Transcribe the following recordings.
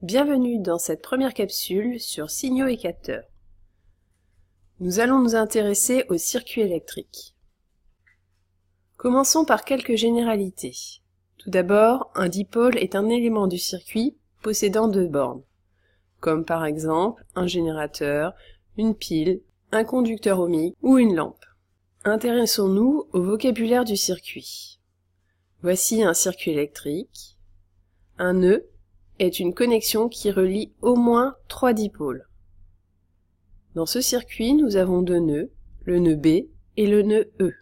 Bienvenue dans cette première capsule sur signaux et capteurs. Nous allons nous intéresser aux circuits électriques. Commençons par quelques généralités. Tout d'abord, un dipôle est un élément du circuit possédant deux bornes, comme par exemple un générateur, une pile, un conducteur ohmique ou une lampe. Intéressons-nous au vocabulaire du circuit. Voici un circuit électrique. Un nœud est une connexion qui relie au moins trois dipôles. Dans ce circuit, nous avons deux nœuds, le nœud B et le nœud E.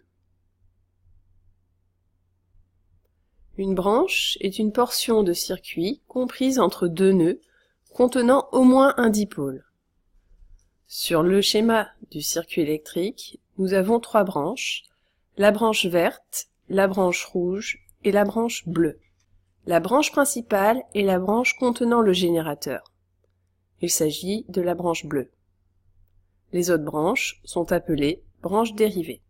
Une branche est une portion de circuit comprise entre deux nœuds contenant au moins un dipôle. Sur le schéma du circuit électrique, nous avons trois branches, la branche verte, la branche rouge et la branche bleue. La branche principale est la branche contenant le générateur. Il s'agit de la branche bleue. Les autres branches sont appelées branches dérivées.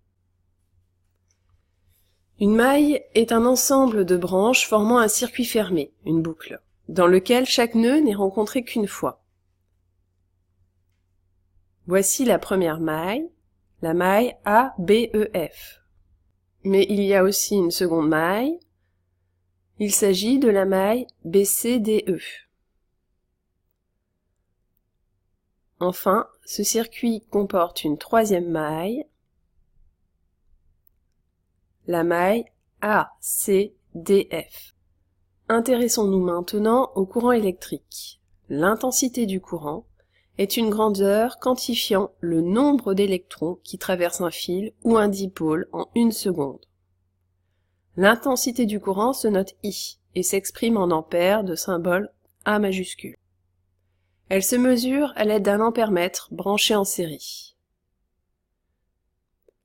Une maille est un ensemble de branches formant un circuit fermé, une boucle, dans lequel chaque nœud n'est rencontré qu'une fois. Voici la première maille, la maille ABEF. Mais il y a aussi une seconde maille. Il s'agit de la maille BCDE. Enfin, ce circuit comporte une troisième maille, la maille ACDF. Intéressons-nous maintenant au courant électrique. L'intensité du courant est une grandeur quantifiant le nombre d'électrons qui traversent un fil ou un dipôle en une seconde. L'intensité du courant se note I et s'exprime en ampères de symbole A majuscule. Elle se mesure à l'aide d'un ampèremètre branché en série.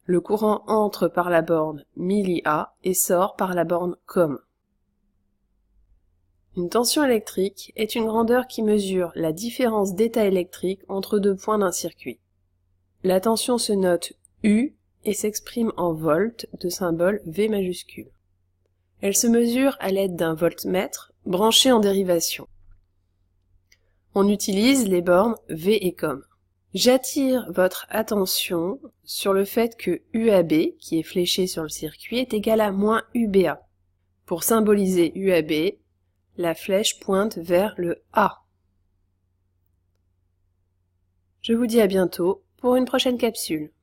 Le courant entre par la borne mA et sort par la borne COM. Une tension électrique est une grandeur qui mesure la différence d'état électrique entre deux points d'un circuit. La tension se note U et s'exprime en volts de symbole V majuscule. Elle se mesure à l'aide d'un voltmètre branché en dérivation. On utilise les bornes V et COM. J'attire votre attention sur le fait que UAB, qui est fléché sur le circuit, est égal à moins UBA. Pour symboliser UAB, la flèche pointe vers le A. Je vous dis à bientôt pour une prochaine capsule.